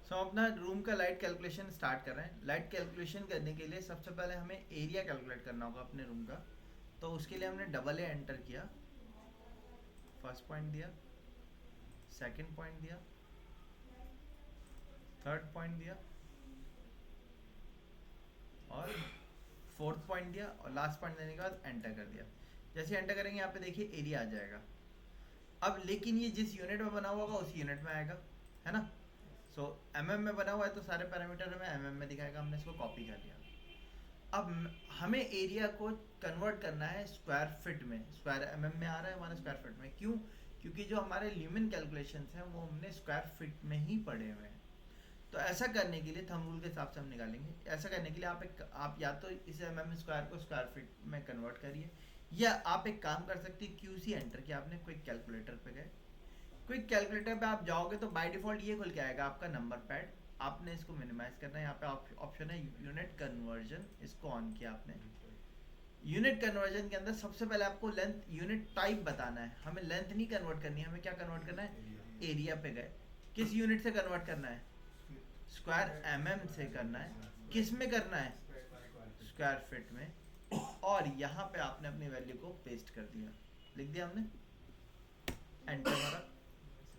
सो हम अपना रूम का लाइट कैलकुलेशन स्टार्ट कर रहे हैं। लाइट कैलकुलेशन करने के लिए सबसे पहले हमें एरिया कैलकुलेट करना होगा अपने रूम का। तो उसके लिए हमने डबल ए एंटर किया, फर्स्ट पॉइंट दिया, सेकंड पॉइंट दिया, थर्ड पॉइंट दिया और फोर्थ पॉइंट दिया और लास्ट पॉइंट देने के बाद एंटर कर दिया। जैसे एंटर करेंगे यहाँ पे देखिए एरिया आ जाएगा। अब लेकिन ये जिस यूनिट में बना हुआ होगा उस यूनिट में आएगा, है ना। सो एमएम में बना हुआ है तो सारे पैरामीटर हमें एमएम में दिखाएगा, हमने इसको कॉपी कर लिया। अब हमें एरिया को कन्वर्ट करना है स्क्वायर फिट में। स्क्वायर एमएम में आ रहा है हमारे स्क्वायर फिट में, क्यों? क्योंकि जो हमारे ल्यूमेन कैलकुलेशंस हैं वो हमने स्क्वायर फिट में ही पढ़े हुए हैं। तो ऐसा करने के लिए थंब रूल के हिसाब से हम निकालेंगे। ऐसा करने के लिए आप या तो इस एमएम स्क्वायर को स्क्वायर फिट में कन्वर्ट करिए, या आप एक काम कर सकते हैं, क्यूसी एंटर किया आपने, क्विक कैलकुलेटर पे गए। क्विक कैलकुलेटर पे आप जाओगे तो बाय डिफॉल्ट ये खुल के आएगा आपका नंबर पैड। आपने इसको मिनिमाइज करना है, यहाँ पे ऑप्शन है यूनिट कन्वर्जन, इसको ऑन किया आपने। यूनिट कन्वर्जन के अंदर सबसे पहले आपको लेंथ यूनिट टाइप बताना है। हमें लेंथ नहीं कन्वर्ट करनी है, हमें क्या कन्वर्ट करना है? एरिया पे गए, किस यूनिट से कन्वर्ट करना है? स्क्वायर एमएम से करना है। किस में करना है? स्क्वायर फिट में। और यहाँ पे आपने अपनी वैल्यू को पेस्ट कर दिया, लिख दिया हमने, एंटर मारा,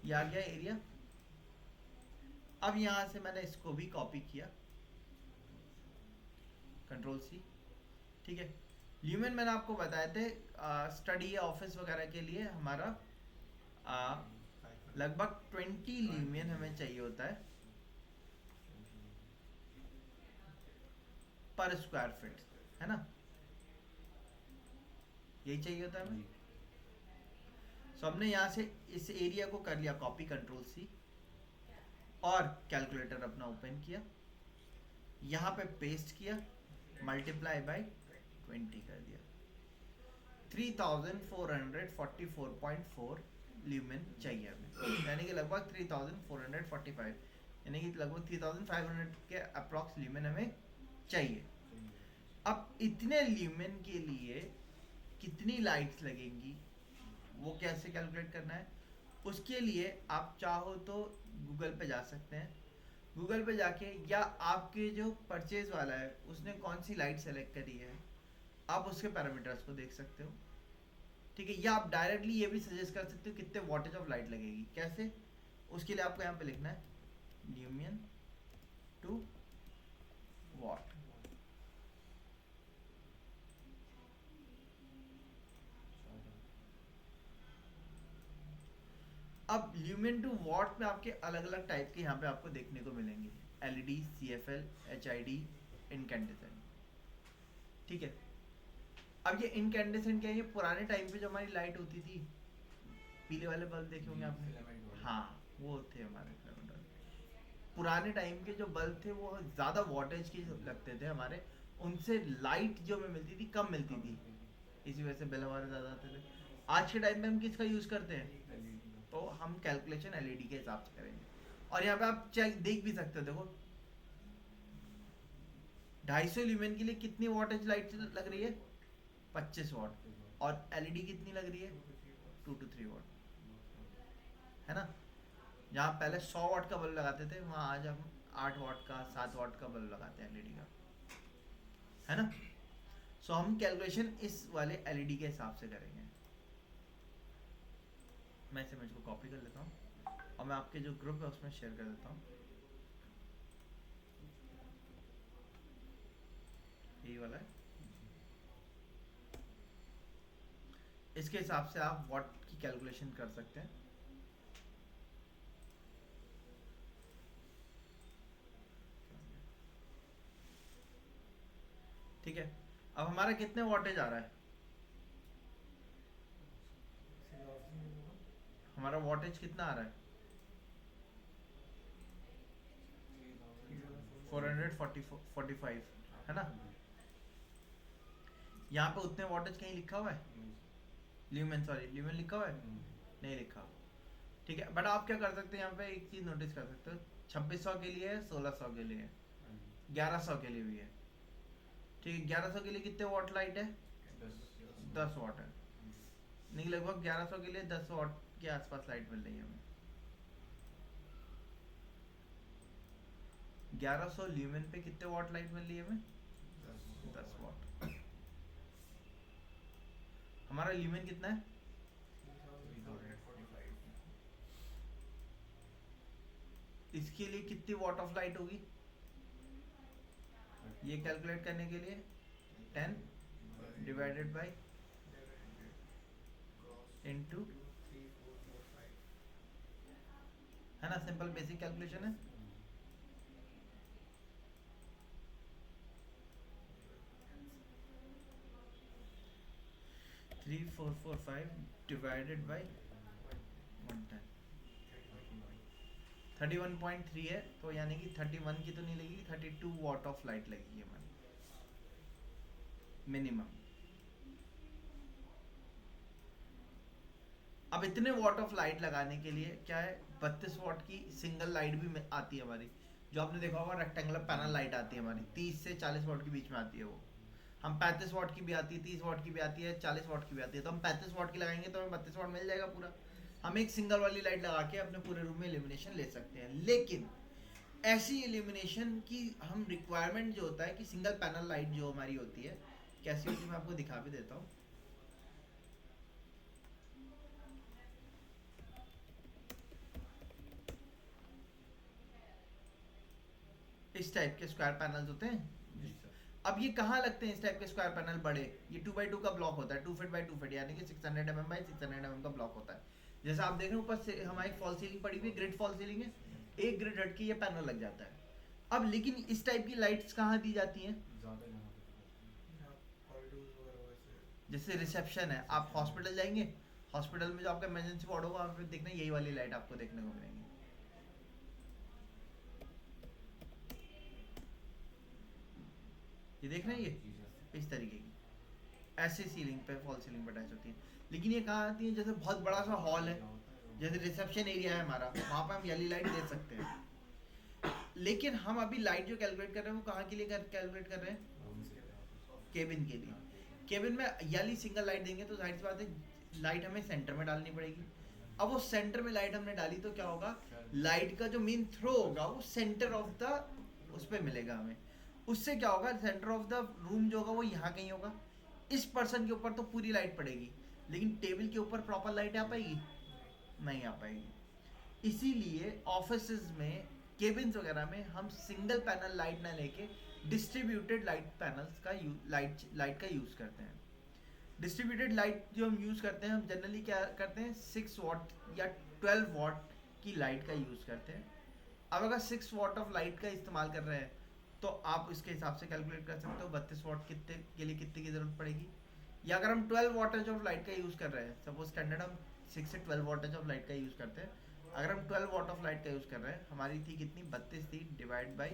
ये आ गया एरिया। अब यहाँ से मैंने इसको भी कॉपी किया, कंट्रोल सी, ठीक है। ल्यूमेन मैंने आपको बताए थे स्टडी या ऑफिस वगैरह के लिए हमारा लगभग 20 ल्यूमेन हमें चाहिए होता है पर स्क्वायर फीट, है ना, यही चाहिए होता है हमें। सो हमने यहाँ से इस एरिया को कर लिया कॉपी, कंट्रोल सी, और कैलकुलेटर अपना ओपन किया, यहाँ पे पेस्ट किया, मल्टीप्लाई बाय 20 कर दिया। 3444.4 ल्यूमेन चाहिए हमें, यानी कि लगभग 3445, यानी कि लगभग 3500 के अप्रॉक्स ल्यूमेन हमें चाहिए। अब इतने ल्यूमेन के लिए कितनी लाइट्स लगेंगी वो कैसे कैलकुलेट करना है? उसके लिए आप चाहो तो गूगल पे जा सकते हैं। गूगल पे जाके, या आपके जो परचेज वाला है उसने कौन सी लाइट सेलेक्ट करी है, आप उसके पैरामीटर्स को देख सकते हो, ठीक है। या आप डायरेक्टली ये भी सजेस्ट कर सकते हो कितने वॉटेज ऑफ लाइट लगेगी। कैसे? उसके लिए आपको यहाँ पे लिखना है ल्यूमियन टू वॉट। अब ल्यूमेन टू वॉट में आपके अलग अलग टाइप के यहाँ पे आपको देखने को मिलेंगे, एलईडी, सीएफएल, एचआईडी, इनकैंडेसेंट, ठीक है। अब ये इनकैंडेसेंट क्या है? ये पुराने टाइम पे जो हमारी लाइट होती थी, पीले वाले बल्ब देखे होंगे आपने, हाँ वो थे हमारे फिलामेंट। पुराने टाइम के जो बल्ब थे वो ज़्यादा वॉटेज के लगते थे हमारे, उनसे लाइट जो हमें मिलती थी कम मिलती थी, इसी वजह से बिल हमारे ज़्यादा आते थे। आज के टाइम में हम किसका यूज़ करते हैं? तो हम कैलकुलेशन एलईडी के हिसाब से करेंगे। और यहाँ पे आप चेक देख भी सकते हो, देखो 250 ल्यूमेन के लिए कितनी वॉटेज लाइट लग रही है? 25 वॉट। और एलईडी कितनी लग रही है? 2 to 3 वॉट, है ना। जहाँ पहले 100 वॉट का बल्ब लगाते थे, वहाँ आज हम 8 वॉट का, 7 वॉट का बल्ब लगाते हैं एलईडी का, है ना। सो हम कैलकुलेशन इस वाले एलईडी के हिसाब से करेंगे। मैं इसे मुझको कॉपी कर लेता हूँ और मैं आपके जो ग्रुप है उसमें शेयर कर देता हूँ, यही वाला है। इसके हिसाब से आप वॉट की कैलकुलेशन कर सकते हैं। ठीक है, अब हमारा कितने वॉटेज आ रहा है? हमारा वॉटेज कितना आ रहा है? 445, है ना। यहाँ पे उतने वॉटेज कहीं लिखा हुआ है? ल्यूमेन, सॉरी ल्यूमेन लिखा हुआ है? नहीं लिखा, ठीक है। बट आप क्या कर सकते हैं, यहाँ पे एक चीज़ नोटिस कर सकते हो, 2600 के लिए है, 1600 के लिए है, 1100 के लिए भी है, ठीक है। 1100 के लिए कितने वॉट लाइट है? 10 वॉट है, नहीं लगभग 1100 के लिए 10 वॉट के आसपास लाइट मिल रही है हमें। 1100 ल्यूमेन पे कितने वॉट लाइट मिल रही है हमें? 10 वॉट। हमारा ल्यूमेन कितना है? 3245। इसके लिए कितनी वॉट ऑफ लाइट होगी ये कैलकुलेट करने के लिए? 10 डिवाइडेड बाय इनटू, है ना, सिंपल बेसिक कैलकुलेशन है। Three four four five divided by 110, 31.3 है, तो यानी कि 31 की तो नहीं लगेगी, 32 वॉट ऑफ लाइट लगेगी हमारी मिनिमम। अब इतने वॉट ऑफ लाइट लगाने के लिए क्या है, 32 वॉट की सिंगल लाइट भी आती है हमारी, जो आपने देखा होगा रेक्टेंगुलर पैनल लाइट आती है हमारी, 30 से 40 वॉट के बीच में आती है वो। हम 35 वॉट की भी आती है, 30 वॉट की भी आती है, 40 वॉट की भी आती है, तो हम 35 वॉट की लगाएंगे तो हमें 32 वॉट मिल जाएगा पूरा। हम एक सिंगल वाली लाइट लगा के अपने पूरे रूम में इल्यूमिनेशन ले सकते हैं। लेकिन ऐसी इल्यूमिनेशन की हम रिक्वायरमेंट जो होता है कि सिंगल पैनल लाइट जो हमारी होती है कैसी होती है, मैं आपको दिखा भी देता हूँ। इस टाइप के स्क्वायर पैनल्स होते हैं। जी सर। अब ये कहाँ लगते हैं इस टाइप के स्क्वायर पैनल बड़े? ये 2x2 का ब्लॉक होता है, 2 फीट बाई 2 फीट, यानी कि 600 mm बाई 600 mm का ब्लॉक होता है। जैसा आप देख रहे हैं ऊपर से हमारी फॉल सीलिंग पड़ी हुई है, ग्रिड फॉल सीलिंग है, एक ग्रिड हट के ये पैनल लग जाता है। अब लेकिन इस टाइप की लाइट्स कहाँ दी जाती हैं? जैसे रिसेप्शन है, आप हॉस्पिटल जाएंगे, हॉस्पिटल में जो आपका इमरजेंसी वार्ड होगा वहाँ पे देखना यही वाली लाइट आपको देखने को मिलेंगी। ये देख रहे हैं, ये इस तरीके की ऐसे सीलिंग पे, फॉल सीलिंग पे अटैच होती है। लेकिन ये कहाँ आती है? जैसे बहुत बड़ा सा हॉल है, जैसे रिसेप्शन एरिया है हमारा, वहाँ पे हम येली लाइट दे सकते हैं। लेकिन हम अभी लाइट जो कैलकुलेट कर रहे हैं वो कहाँ के लिए कैलकुलेट कर रहे हैं? केबिन के लिए। केबिन में येली सिंगल लाइट देंगे तो जाहिर सी बात है लाइट हमें सेंटर में डालनी पड़ेगी। अब वो सेंटर में लाइट हमने डाली तो क्या होगा, लाइट का जो मेन थ्रो होगा वो सेंटर ऑफ द उस पर मिलेगा हमें। उससे क्या होगा, सेंटर ऑफ द रूम जो होगा वो यहाँ कहीं होगा। इस पर्सन के ऊपर तो पूरी लाइट पड़ेगी, लेकिन टेबल के ऊपर प्रॉपर लाइट आ पाएगी? नहीं आ पाएगी। इसीलिए ऑफिसेज में, केबिन्स वगैरह में हम सिंगल पैनल लाइट ना लेके डिस्ट्रीब्यूटेड लाइट पैनल्स का लाइट का यूज़ करते हैं। डिस्ट्रीब्यूटेड लाइट जो हम यूज़ करते हैं, हम जनरली क्या करते हैं, 6 वॉट या 12 वॉट की लाइट का यूज़ करते हैं। अब अगर 6 वॉट ऑफ लाइट का इस्तेमाल कर रहे हैं तो आप इसके हिसाब से कैलकुलेट कर सकते हो 32 वॉट कितने के लिए कितने की ज़रूरत पड़ेगी। या अगर हम 12 वॉटेज ऑफ लाइट का यूज़ कर रहे हैं, सपोज स्टैंडर्ड हम 6 से 12 वॉटेज ऑफ लाइट का यूज़ करते हैं, अगर हम 12 वॉट ऑफ लाइट का यूज़ कर रहे हैं, हमारी थी कितनी, 32 थी, डिवाइड बाई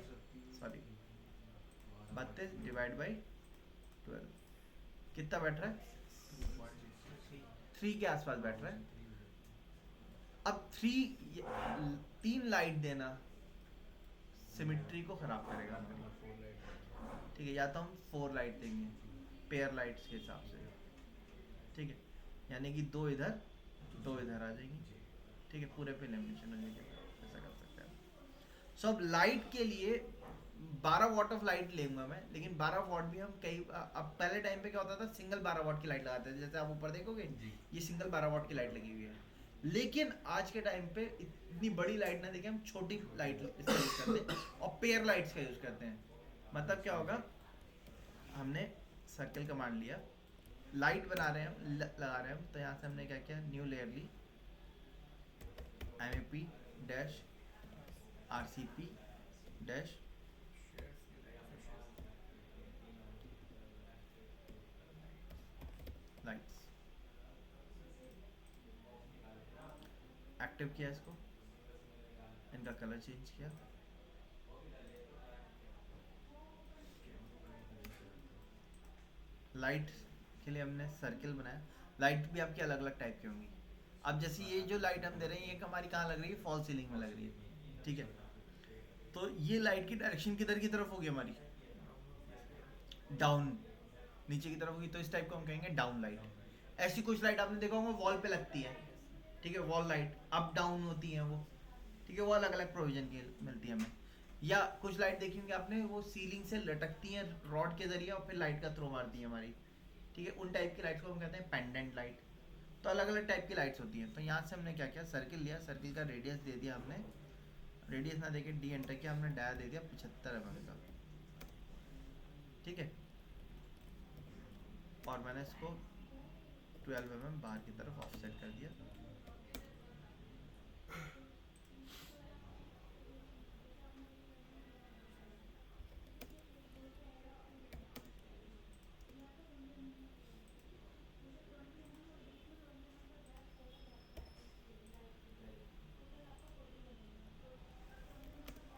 12 कितना बैठ रहा है? 3 के आसपास बैठ रहा है। अब 3 लाइट देना सिमिट्री को खराब करेगा हमारी, ठीक है, या तो हम 4 लाइट देंगे पेयर लाइट्स के हिसाब से, ठीक है, यानी कि 2 इधर 2 इधर आ जाएंगी, ठीक है, पूरे पे लेमिनेशन हो जाएगी, ऐसा कर सकते हैं। सो अब लाइट के लिए 12 वॉट ऑफ लाइट लेंगे मैं, लेकिन 12 वॉट भी हम कई, अब पहले टाइम पे क्या होता था, सिंगल 12 वॉट की लाइट लगाते थे, जैसे आप ऊपर देखोगे ये सिंगल 12 वॉट की लाइट लगी हुई है। लेकिन आज के टाइम पे इतनी बड़ी लाइट ना देके हम छोटी लाइट इसका यूज़ करते हैं और पेयर लाइट्स का यूज़ करते हैं। मतलब क्या होगा, हमने सर्कल कमांड लिया, लाइट बना रहे हैं हम, लगा रहे हैं हम, तो यहाँ से हमने क्या किया, न्यू लेयर ली, MEP dash RCP dash lights, active किया इसको, इनका कलर चेंज किया, लाइट के लिए हमने सर्किल बनाया। लाइट भी आपकी अलग अलग टाइप की होंगी। अब जैसे ये जो लाइट हम दे रहे हैं ये हमारी कहाँ लग रही है, फॉल सीलिंग में लग रही है, ठीक है, तो ये लाइट की डायरेक्शन किधर की तरफ होगी हमारी, डाउन, नीचे की तरफ होगी, तो इस टाइप को हम कहेंगे डाउन लाइट। ऐसी कुछ लाइट आपने देखा होगा वॉल पे लगती है, ठीक है, वॉल लाइट अप डाउन होती है वो, ठीक है, वो अलग अलग प्रोविजन की मिलती है हमें। या कुछ लाइट देखी होंगी आपने, वो सीलिंग से लटकती हैं रॉड के जरिए और फिर लाइट का थ्रो मारती है हमारी, ठीक है, उन टाइप की लाइट्स को हम कहते हैं पेंडेंट लाइट। तो अलग अलग टाइप की लाइट्स होती हैं। तो यहाँ से हमने क्या किया, सर्किल लिया, सर्किल का रेडियस दे दिया हमने, रेडियस ना देके डी एंटर किया हमने, डाया दे दिया 75 mm का, ठीक है, और मैंने इसको 12 mm बाहर की तरफ ऑफसेट कर दिया।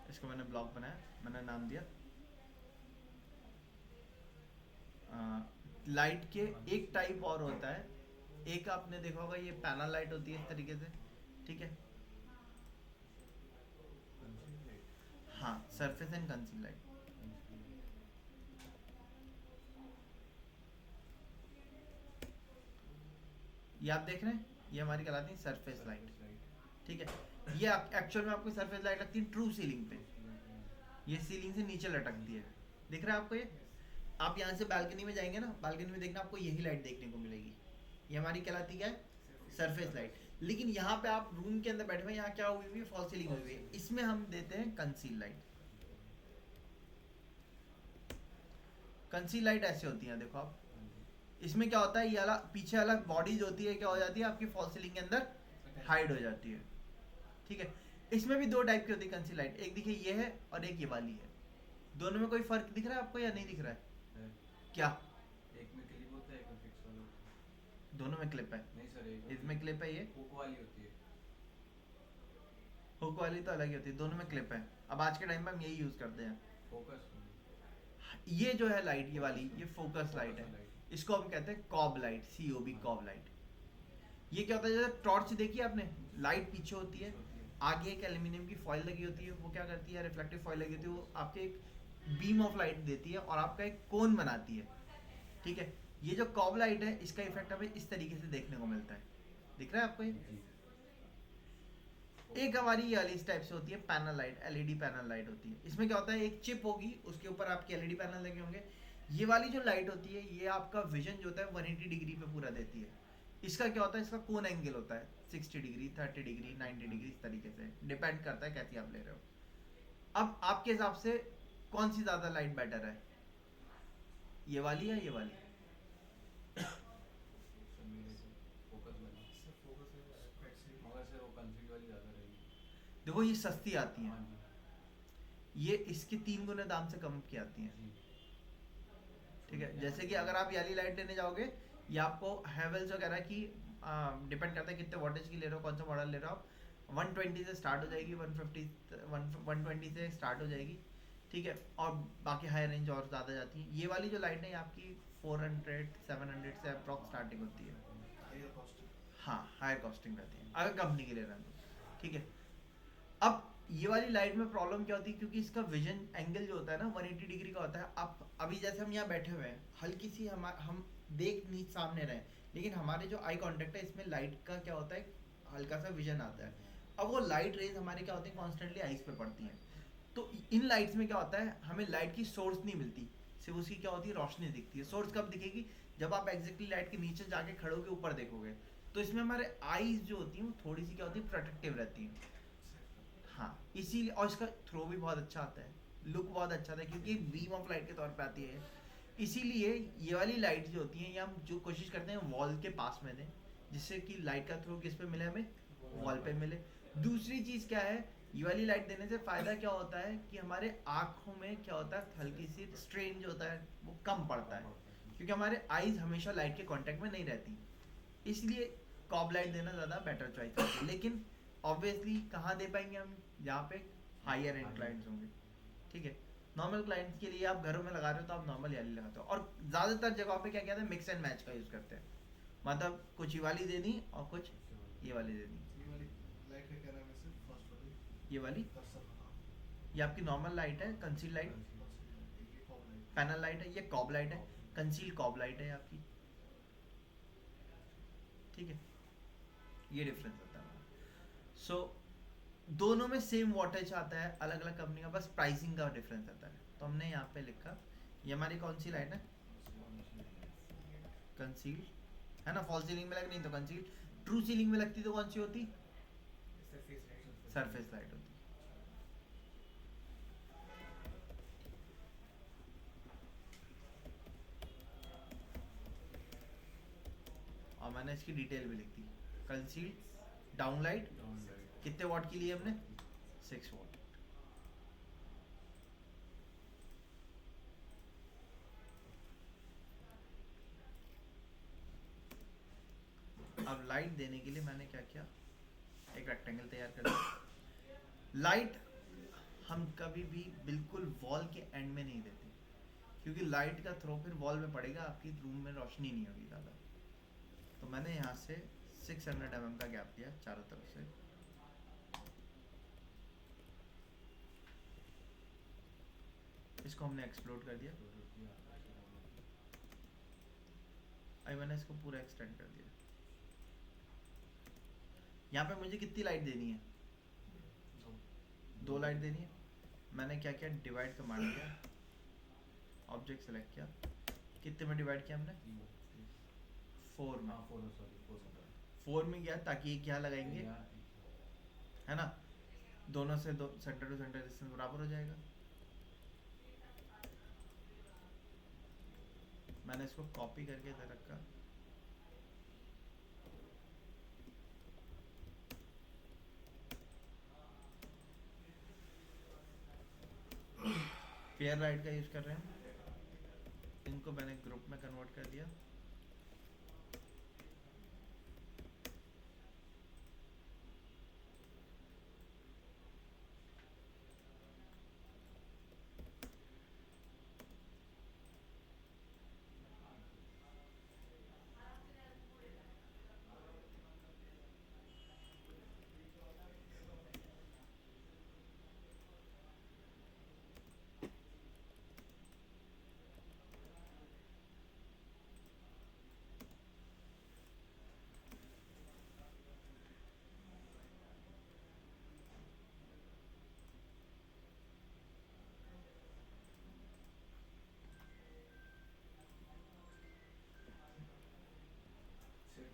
इसको मैंने ब्लॉक बनाया, मैंने नाम दिया लाइट के एक टाइप और होता है, एक आपने देखा होगा ये पैनल लाइट होती है इस तरीके से, ठीक है, हाँ, सरफेस एंड कंसील लाइट। ये आप देख रहे हैं, ये हमारी कहलाती है सरफेस लाइट, ठीक है। ये एक्चुअल में आपको सरफेस लाइट लगती है ट्रू सीलिंग पे, ये सीलिंग से नीचे लटकती है, दिख रहा है आपको ये। आप यहाँ से बालकनी में जाएंगे ना, बालकनी में देखना आपको यही लाइट देखने को मिलेगी, ये हमारी कहलाती क्या है, सरफेस लाइट। लेकिन यहाँ पे आप रूम के अंदर बैठे हुए, यहाँ क्या हुई हुई है, फॉल सीलिंग हुई हुई है, इसमें हम देते हैं कंसील लाइट। कंसील लाइट ऐसे होती है, देखो आप, इसमें क्या होता है, ये अलग पीछे अलग बॉडीज होती है, क्या हो जाती है आपकी फॉल सीलिंग के अंदर हाइड हो जाती है, ठीक है। इसमें भी दो टाइप की होती है कंसील लाइट, एक देखिए ये है और एक ये वाली है। दोनों में कोई फर्क दिख रहा है आपको या नहीं दिख रहा है? क्या? एक में क्लिप होता है, एक में फिक्स वाला होता है। दोनों में क्लिप है? नहीं सर, एक इसमें क्लिप है, ये हुक वाली होती है। हुक वाली तो अलग ही होती है, दोनों में क्लिप है। अब आज के टाइम में हम यही यूज करते हैं। फोकस ये जो है लाइट, ये वाली, ये फोकस लाइट है, इसको हम कहते हैं cob light, COB, cob light. ये क्या होता है, जैसे टॉर्च देखी आपने, लाइट पीछे होती है, आगे एक एल्यूमिनियम की फॉइल लगी होती है, वो क्या करती है, रिफ्लेक्टिव फॉइल लगी होती है, वो आपके एक बीम ऑफ लाइट देती है और आपका एक कोन बनाती है, ठीक है। ये जो कॉब लाइट है, इसका इफेक्ट हमें इस तरीके से देखने को मिलता है, दिख रहा है आपको ये। एक हमारी ये वाली इस टाइप से होती है panel light, LED panel light होती है। इसमें क्या होता है, एक चिप होगी, उसके ऊपर आपके LED पैनल लगे होंगे। ये वाली जो लाइट होती है, ये आपका विजन जो होता है 180 डिग्री पे पूरा देती है। इसका क्या होता है, इसका कोन एंगल होता है 60 डिग्री, 30 डिग्री, 90 डिग्री, इस तरीके से डिपेंड करता है कैसी आप ले रहे हो। अब आपके हिसाब से कौन सी ज्यादा लाइट बेटर है, ये वाली या ये वाली? देखो ये सस्ती आती है, ये इसके 3 गुने दाम से कम की आती है, ठीक है। जैसे कि अगर आप ये वाली लाइट लेने जाओगे, ये आपको हैवेल्स वगैरह की डिपेंड करता है कितने वोल्टेज की ले रहे हो, कौन सा मॉडल ले रहे हो आप, 120 से स्टार्ट हो जाएगी, 120 से स्टार्ट हो जाएगी, ठीक है, और बाकी हाई रेंज और ज़्यादा जाती है। ये वाली जो लाइट है, ये आपकी 400 700 से अप्रॉक्स स्टार्टिंग होती है, हाँ, हायर कॉस्टिंग रहती है अगर कंपनी के ले रहे हैं तो, ठीक है। अब ये वाली लाइट में प्रॉब्लम क्या होती है, क्योंकि इसका विजन एंगल जो होता है ना 180 डिग्री का होता है। अब अभी जैसे हम यहाँ बैठे हुए हैं, हल्की सी हम देख नहीं सामने रहे, लेकिन हमारे जो आई कांटेक्ट है, इसमें लाइट का क्या होता है, हल्का सा विजन आता है। अब वो लाइट रेज हमारे क्या होती है, कॉन्स्टेंटली आइस पे पड़ती हैं। तो इन लाइट्स में क्या होता है, हमें लाइट की सोर्स नहीं मिलती, सिर्फ उसकी क्या होती है, रोशनी दिखती है। सोर्स कब दिखेगी, जब आप एग्जैक्टली लाइट के नीचे जाके खड़े होकर ऊपर देखोगे। तो इसमें हमारे आईज जो होती हैं, वो थोड़ी सी क्या होती है, प्रोटेक्टिव रहती हैं, हाँ, इसीलिए। और इसका थ्रो भी बहुत अच्छा आता है, लुक बहुत अच्छा आता है, क्योंकि बीम ऑफ लाइट के तौर पे आती है। इसीलिए ये वाली लाइट जो होती है, ये हम जो कोशिश करते हैं वॉल के पास में दें, जिससे कि लाइट का थ्रो किस पे मिले, हमें वॉल पे मिले। दूसरी चीज़ क्या है, ये वाली लाइट देने से फ़ायदा क्या होता है कि हमारे आँखों में क्या होता है, हल्की सी स्ट्रेन जो होता है वो कम पड़ता है, क्योंकि हमारे आईज हमेशा लाइट के कांटेक्ट में नहीं रहती। इसलिए कॉब लाइट देना ज़्यादा बेटर चॉइस है। लेकिन ऑब्वियसली कहाँ दे पाएंगे हम, जहाँ पे हायर एंड क्लाइंट्स होंगे, ठीक है। नॉर्मल क्लाइंट्स के लिए आप घरों में लगा रहे हो तो आप नॉर्मल वाली लगाते हो, और ज़्यादातर जगहों पे क्या कहते हैं, मिक्स एंड मैच का यूज़ करते हैं, मतलब कुछ ये वाली दे दी और कुछ ये वाली दे दी। ये वाली, ये आपकी नॉर्मल लाइट है, कंसील लाइट, पैनल लाइट है, ये कॉब लाइट है, कंसील कॉब लाइट है आपकी, ठीक है। ये डिफरेंस होता है। सो दोनों में सेम वॉटेज आता है, अलग अलग कंपनी का, बस प्राइसिंग का डिफरेंस आता है। तो हमने यहाँ पे लिखा, ये हमारी कौन सी लाइट है, कंसील, है ना। फॉल सीलिंग में लग नहीं तो कंसील, ट्रू सीलिंग में लगती तो कौन सी होती, सरफेस लाइट होती। और मैंने इसकी डिटेल भी लिख दी, कंसील डाउन लाइट कितने वॉट की ली हमने, 6 वॉट। अब लाइट देने के लिए मैंने क्या किया, एक रेक्टेंगल तैयार कर दिया। लाइट हम कभी भी बिल्कुल वॉल के एंड में नहीं देते, क्योंकि लाइट का थ्रो फिर वॉल में पड़ेगा, आपकी रूम में रोशनी नहीं होगी ज़्यादा। तो मैंने यहाँ से 600 mm का गैप दिया चारों तरफ से। इसको हमने एक्सप्लोड कर दिया। अभी मैंने इसको पूरा एक्सटेंड कर दिया। यहाँ पे मुझे कितनी लाइट देनी है, 2 लाइट देनी है। मैंने क्या किया, डिवाइड कमांड किया, ऑब्जेक्ट सेलेक्ट किया, कितने में डिवाइड किया हमने, 4 में। 4 में गया, ताकि ये क्या लगाएंगे, है ना, दोनों से दो सेंटर टू सेंटर डिस्टेंस बराबर हो जाएगा। मैंने इसको कॉपी करके इधर रखा। पेयर लाइट का यूज कर रहे हैं, इनको मैंने ग्रुप में कन्वर्ट कर दिया।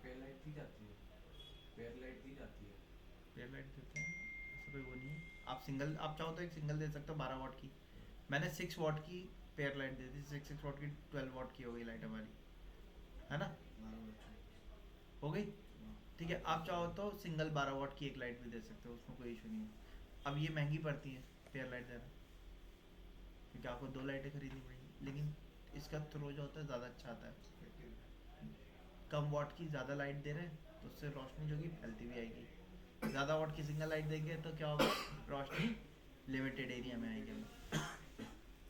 पेयर लाइट दी जाती है, पेयर लाइट दी जाती है। पेयर लाइट देते हैं, ऐसा कोई वो नहीं है। आप सिंगल, आप चाहो तो एक सिंगल दे सकते हो 12 वाट की। मैंने 6 वाट की पेयर लाइट दे दी, 6 वाट की 12 वाट की हो गई लाइट हमारी, है ना, हो गई। ठीक है, आप चाहो तो सिंगल 12 वाट की एक लाइट भी दे सकते हो, उसमें कोई इशू नहीं है। अब ये महंगी पड़ती है पेयर लाइट देना, क्योंकि आपको 2 लाइटें खरीदनी पड़ेंगी, लेकिन इसका थ्रो जो होता है ज़्यादा अच्छा आता है। कम वाट की ज़्यादा लाइट दे रहे हैं तो उससे रोशनी जो कि फैलती भी आएगी। ज़्यादा वाट की सिंगल लाइट देंगे तो क्या होगा, रोशनी लिमिटेड एरिया में आएगी।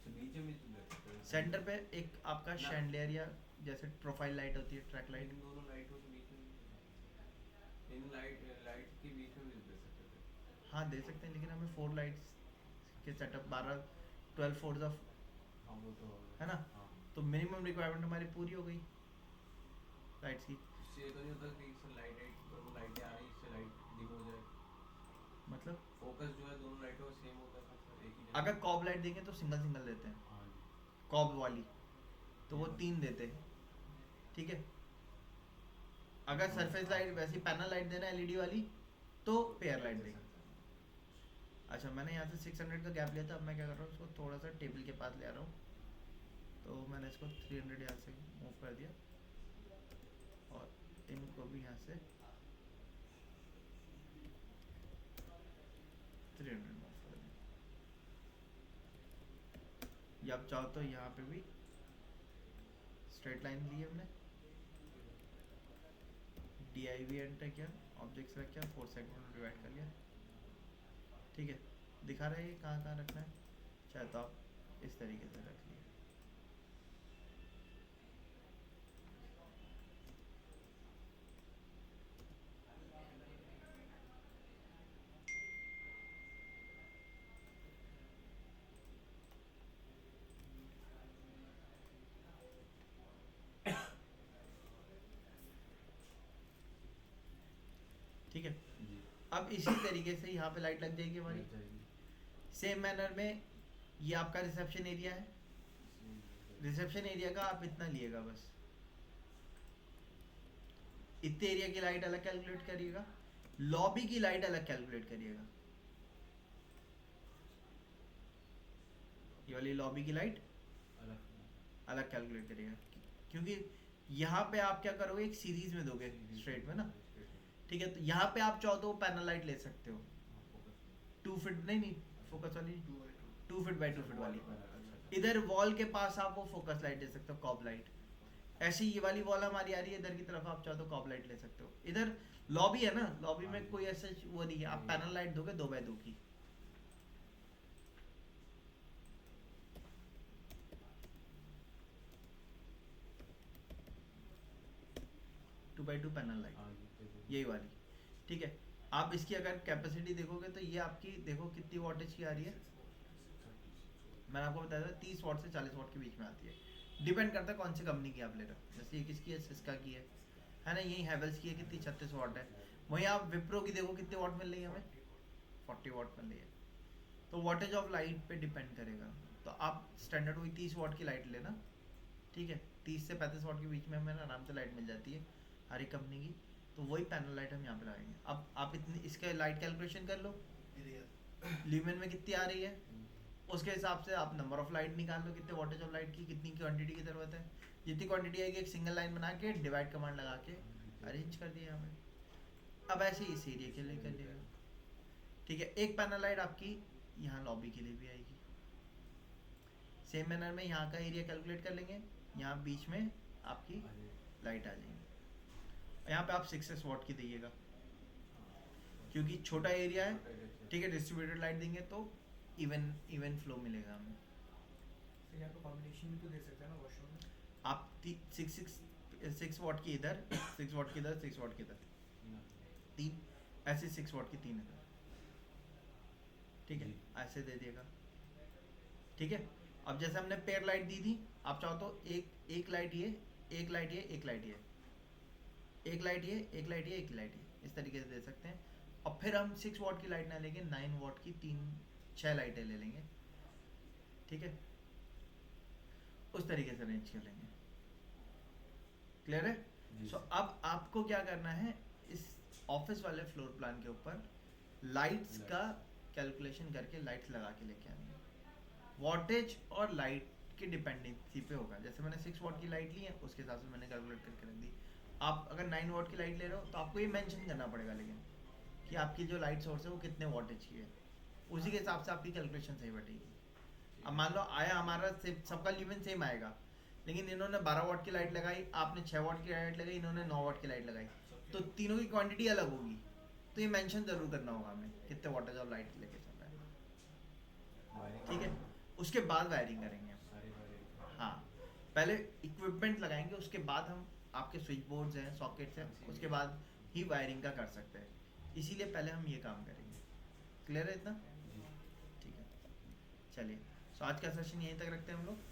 बीच में तो दे सकते हैं। सेंटर पे एक आपका शैंडलियर या जैसे प्रोफाइल लाइट होती है, ट्रैक लाइट, इन दोनों लाइटों के बीच में इन लाइट के बीच में भी दे सकते थे। हाँ दे सकते हैं, लेकिन हमें 4 लाइट्स के सेटअप 12 फोर्स ऑफ, हाँ वो तो है ना, हाँ। तो मिनिमम रिक्वायरमेंट हमारी पूरी हो गई लाइट्स की। इससे ये तो नहीं होता कि इससे लाइट दोनों लाइटें आ रही, इससे लाइट डिम हो जाए। मतलब फोकस जो है दोनों लाइटों का सेम होता है, फिर एक ही जगह। अगर कॉब लाइट देंगे तो सिंगल सिंगल देते हैं, हाँ जी। कॉब वाली तो वो 3 देते हैं, ठीक है। अगर सरफेस लाइट वैसी पैनल लाइट देना एलईडी वाली तो पेयर लाइट देंगे। अच्छा, मैंने यहाँ से 600 का गैप लिया था, अब मैं क्या कर रहा हूँ, उसको थोड़ा सा टेबल के पास ले आ रहा हूँ। तो मैंने इसको 300 यहाँ से मूव कर दिया, और इनको भी यहाँ से 300 मूव कर दिया। या आप चाहो तो यहाँ पे भी स्ट्रेट लाइन ली हमने, DIV एंटर किया, ऑब्जेक्ट सेलेक्ट किया, 4 सेगमेंट में डिवाइड कर लिया, ठीक है। दिखा रहा है ये कहाँ कहाँ रखना है, चाहे तो आप इस तरीके से रख लिए। ठीक है, जी। अब इसी तरीके से यहाँ पे लाइट लग जाएगी हमारी। लग जाएगी। सेम मैनर में ये आपका रिसेप्शन एरिया है। रिसेप्शन एरिया का आप इतना लिएगा बस, इतने एरिया की लाइट अलग कैलकुलेट करिएगा, लॉबी की लाइट अलग कैलकुलेट करिएगा। ये वाली लॉबी की लाइट अलग अलग कैलकुलेट करिएगा, क्योंकि यहाँ पे आप क्या करोगे, एक सीरीज में दोगे स्ट्रेट में ना, ठीक है। तो यहाँ पे आप चाहो तो पैनल लाइट ले सकते हो, 2 फीट नहीं फोकस वाली, 2 फीट बाई 2 फीट वाली। इधर वॉल के पास आप वो फोकस लाइट ले सकते हो, कॉब लाइट। ऐसी ये वाली वॉल हमारी आ रही है इधर की तरफ, आप चाहो तो कॉब लाइट ले सकते हो। इधर लॉबी है ना, लॉबी में कोई ऐसा वो नहीं है, आप पैनल लाइट दोगे 2 बाई 2 की। टू बाई 2 पैनल लाइट यही वाली, ठीक है। आप इसकी अगर कैपेसिटी देखोगे तो ये आपकी देखो कितनी वॉटेज की आ रही है, मैंने आपको बताया था 30 वॉट से 40 वॉट के बीच में आती है। डिपेंड करता है कौन सी कंपनी की आप ले रहे हो, जैसे ये किसकी है, सिस्का की है ना, यही हैवेल्स की है, कितनी 36 वॉट है। वहीं आप विप्रो की देखो कितने वॉट मिल रही है हमें, 40 वॉट मिल रही है। तो वॉटेज ऑफ लाइट पे डिपेंड करेगा। तो आप स्टैंडर्ड वही 30 वॉट की लाइट लेना, ठीक है। 30 से 35 वॉट के बीच में हमें आराम से लाइट मिल जाती है हर एक कंपनी की। तो वही पैनल लाइट हम यहाँ पे लगाएंगे। अब आप इतनी इसका लाइट कैलकुलेशन कर लो, ल्यूमेन में कितनी आ रही है, उसके हिसाब से आप नंबर ऑफ लाइट निकाल लो, कितने वॉटेज ऑफ लाइट की कितनी क्वांटिटी की जरूरत है। जितनी क्वांटिटी आएगी एक सिंगल लाइन बना के डिवाइड कमांड लगा के अरेंज कर दिया हमें। अब ऐसे ही इस एरिया के लिए कर लेगा, ठीक है। एक पैनल लाइट आपकी यहाँ लॉबी के लिए भी आएगी। सेम मैनर में यहाँ का एरिया कैलकुलेट कर लेंगे, यहाँ बीच में आपकी लाइट आ जाएगी। यहाँ पे आप 6 वॉट की दीजिएगा, क्योंकि छोटा एरिया है, ठीक है। डिस्ट्रीब्यूटेड लाइट देंगे तो इवन फ्लो मिलेगा हमें। फिर यहाँ पे कॉम्बिनेशन भी तो दे सकते हैं ना वॉशरूम में। आप 6 वॉट की इधर, 6 वॉट की इधर, 6 वॉट की इधर, 3 ऐसे 6 वॉट की 3 इधर, ठीक है, ऐसे दे दिएगा, ठीक है। अब जैसे हमने पेयर लाइट दी थी, आप चाहो तो एक लाइट ये, एक लाइट ये, एक लाइट ये, एक लाइट ये, एक लाइट ये, एक लाइट ये, इस तरीके से दे सकते हैं। और फिर हम 6 वॉट की लाइट ना लेंगे, 9 वॉट की 6 लाइटें ले लेंगे, ठीक है। उस तरीके से अरेंज कर लेंगे। क्लियर है? सो अब आपको क्या करना है, इस ऑफिस वाले फ्लोर प्लान के ऊपर लाइट्स का कैलकुलेशन करके लाइट्स लगा के लेके आनी है। वॉटेज और लाइट की डिपेंडेंसी पे होगा। जैसे मैंने 6 वॉट की लाइट ली है, उसके हिसाब से मैंने कैलकुलेट करके रख दी। आप अगर 9 वॉट की लाइट ले रहे हो तो आपको ये मेंशन करना पड़ेगा, लेकिन कि आपकी जो लाइट सोर्स है वो कितने वॉटेज की है, उसी के हिसाब से आपकी कैलकुलेशन सही बैठेगी। अब मान लो आया हमारा सबका ल्यूमेन सेम आएगा, लेकिन इन्होंने 12 वॉट की लाइट लगाई, आपने 6 वॉट की लाइट लगाई, इन्होंने 9 वॉट की लाइट लगाई, तो तीनों की क्वांटिटी अलग होगी। तो ये मेंशन जरूर करना होगा हमें कितने वॉटेज ऑफ लाइट लेके चल रहा है, ठीक है। उसके बाद वायरिंग करेंगे हम। हाँ, पहले इक्विपमेंट लगाएंगे, उसके बाद हम आपके स्विच बोर्ड्स हैं, सॉकेट्स हैं, उसके बाद ही वायरिंग का कर सकते हैं। इसीलिए पहले हम ये काम करेंगे। क्लियर है इतना? ठीक है, चलिए। सो आज का सेशन यहीं तक रखते हैं हम लोग।